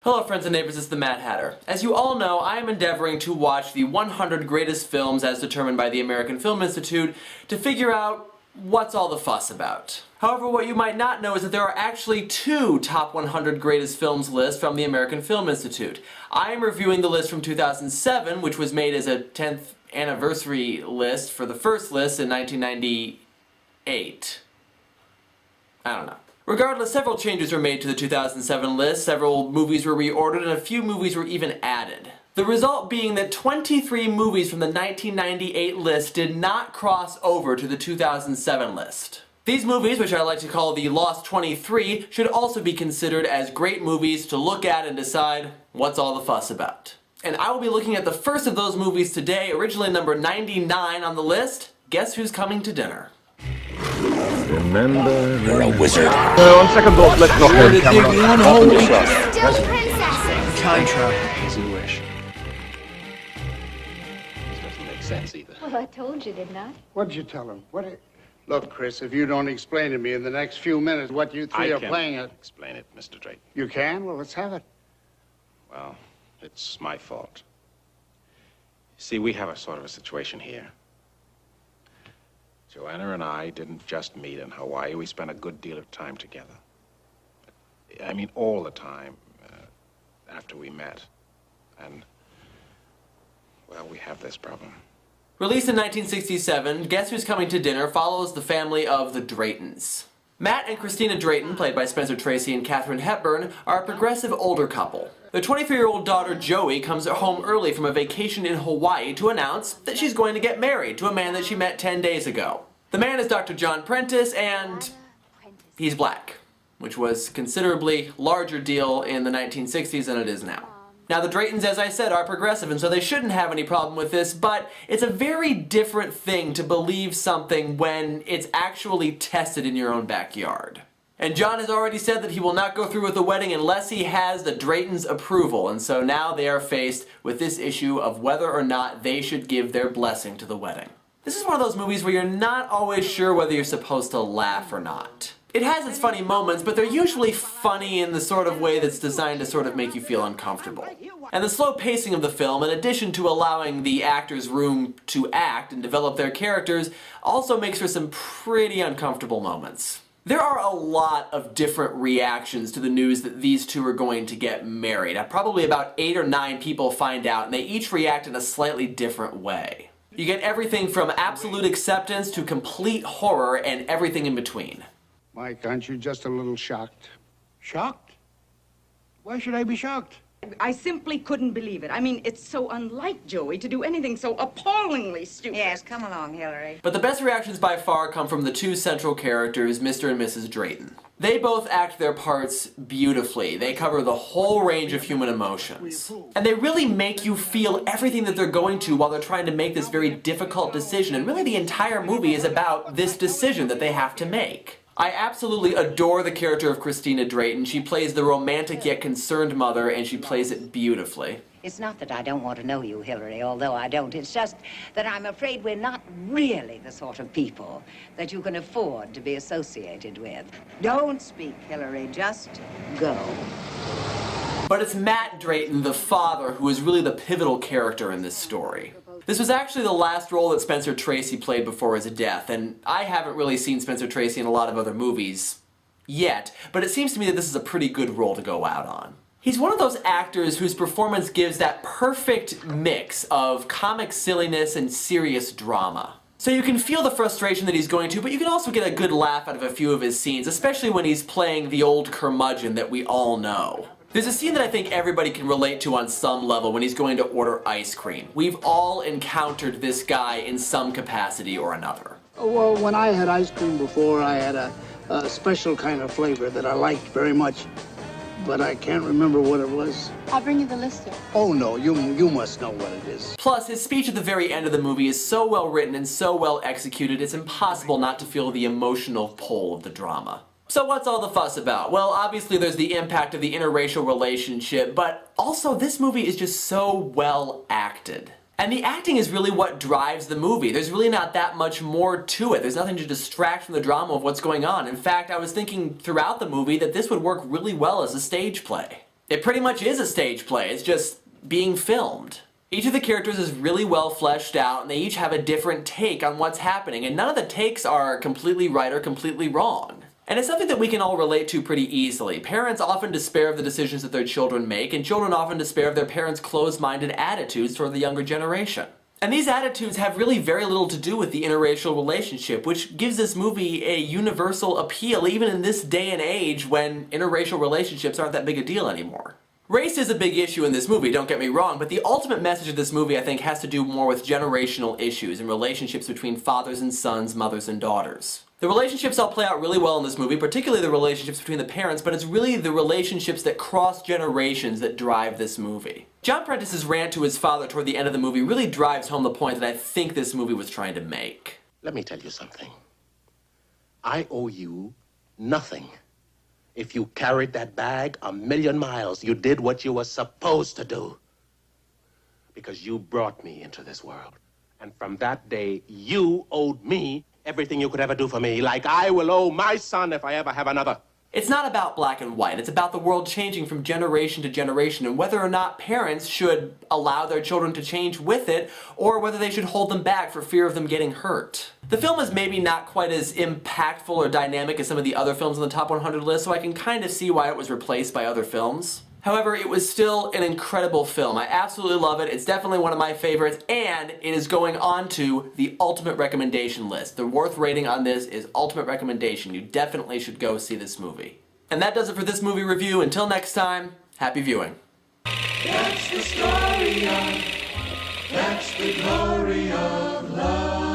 Hello friends and neighbors, it's the Mad Hatter. As you all know, I am endeavoring to watch the 100 greatest films as determined by the American Film Institute to figure out what's all the fuss about. However, what you might not know is that there are actually two top 100 greatest films lists from the American Film Institute. I am reviewing the list from 2007, which was made as a 10th anniversary list for the first list in 1998. I don't know. Regardless, several changes were made to the 2007 list, several movies were reordered, and a few movies were even added. The result being that 23 movies from the 1998 list did not cross over to the 2007 list. These movies, which I like to call the Lost 23, should also be considered as great movies to look at and decide what's all the fuss about. And I will be looking at the first of those movies today, originally number 99 on the list. Guess who's coming to dinner? Remember, you're a wizard. On second thought, let's not go to camera. One whole week. Still princesses. Time travel. Easy wish. This doesn't make sense either. Well, I told you, didn't I? What'd you tell him? Look, Chris, if you don't explain to me in the next few minutes what you three are playing at... Explain it, Mr. Drake. You can? Well, let's have it. Well, it's my fault. See, we have a sort of a situation here. Joanna and I didn't just meet in Hawaii. We spent a good deal of time together. I mean, all the time after we met. And, well, we have this problem. Released in 1967, Guess Who's Coming to Dinner follows the family of the Draytons. Matt and Christina Drayton, played by Spencer Tracy and Katharine Hepburn, are a progressive older couple. Their 23-year-old daughter Joey comes home early from a vacation in Hawaii to announce that she's going to get married to a man that she met 10 days ago. The man is Dr. John Prentice, and he's black, which was a considerably larger deal in the 1960s than it is now. Now, the Draytons, as I said, are progressive, and so they shouldn't have any problem with this, but it's a very different thing to believe something when it's actually tested in your own backyard. And John has already said that he will not go through with the wedding unless he has the Draytons' approval, and so now they are faced with this issue of whether or not they should give their blessing to the wedding. This is one of those movies where you're not always sure whether you're supposed to laugh or not. It has its funny moments, but they're usually funny in the sort of way that's designed to sort of make you feel uncomfortable. And the slow pacing of the film, in addition to allowing the actors room to act and develop their characters, also makes for some pretty uncomfortable moments. There are a lot of different reactions to the news that these two are going to get married. Probably about 8 or 9 people find out, and they each react in a slightly different way. You get everything from absolute acceptance to complete horror and everything in between. Mike, aren't you just a little shocked? Shocked? Why should I be shocked? I simply couldn't believe it. I mean, it's so unlike Joey to do anything so appallingly stupid. Yes, come along, Hillary. But the best reactions by far come from the two central characters, Mr. and Mrs. Drayton. They both act their parts beautifully. They cover the whole range of human emotions. And they really make you feel everything that they're going to while they're trying to make this very difficult decision. And really the entire movie is about this decision that they have to make. I absolutely adore the character of Christina Drayton. She plays the romantic yet concerned mother, and she plays it beautifully. It's not that I don't want to know you, Hillary, although I don't. It's just that I'm afraid we're not really the sort of people that you can afford to be associated with. Don't speak, Hillary. Just go. But it's Matt Drayton, the father, who is really the pivotal character in this story. This was actually the last role that Spencer Tracy played before his death, and I haven't really seen Spencer Tracy in a lot of other movies yet, but it seems to me that this is a pretty good role to go out on. He's one of those actors whose performance gives that perfect mix of comic silliness and serious drama. So you can feel the frustration that he's going to, but you can also get a good laugh out of a few of his scenes, especially when he's playing the old curmudgeon that we all know. There's a scene that I think everybody can relate to on some level when he's going to order ice cream. We've all encountered this guy in some capacity or another. Well, when I had ice cream before, I had a special kind of flavor that I liked very much, but I can't remember what it was. I'll bring you the list, sir. Oh, no, you must know what it is. Plus, his speech at the very end of the movie is so well written and so well executed, it's impossible not to feel the emotional pull of the drama. So what's all the fuss about? Well, obviously there's the impact of the interracial relationship, but also this movie is just so well acted. And the acting is really what drives the movie. There's really not that much more to it. There's nothing to distract from the drama of what's going on. In fact, I was thinking throughout the movie that this would work really well as a stage play. It pretty much is a stage play, it's just being filmed. Each of the characters is really well fleshed out, and they each have a different take on what's happening, and none of the takes are completely right or completely wrong. And it's something that we can all relate to pretty easily. Parents often despair of the decisions that their children make, and children often despair of their parents' closed-minded attitudes toward the younger generation. And these attitudes have really very little to do with the interracial relationship, which gives this movie a universal appeal even in this day and age when interracial relationships aren't that big a deal anymore. Race is a big issue in this movie, don't get me wrong, but the ultimate message of this movie I think has to do more with generational issues and relationships between fathers and sons, mothers and daughters. The relationships all play out really well in this movie, particularly the relationships between the parents, but it's really the relationships that cross generations that drive this movie. John Prentice's rant to his father toward the end of the movie really drives home the point that I think this movie was trying to make. Let me tell you something. I owe you nothing. If you carried that bag 1,000,000 miles, you did what you were supposed to do. Because you brought me into this world. And from that day, you owed me everything you could ever do for me, like I will owe my son if I ever have another. It's not about black and white, it's about the world changing from generation to generation and whether or not parents should allow their children to change with it or whether they should hold them back for fear of them getting hurt. The film is maybe not quite as impactful or dynamic as some of the other films on the top 100 list, so I can kind of see why it was replaced by other films. However, it was still an incredible film. I absolutely love it. It's definitely one of my favorites, and it is going on to the ultimate recommendation list. The worth rating on this is ultimate recommendation. You definitely should go see this movie. And that does it for this movie review. Until next time, happy viewing. That's the story of, that's the glory of love.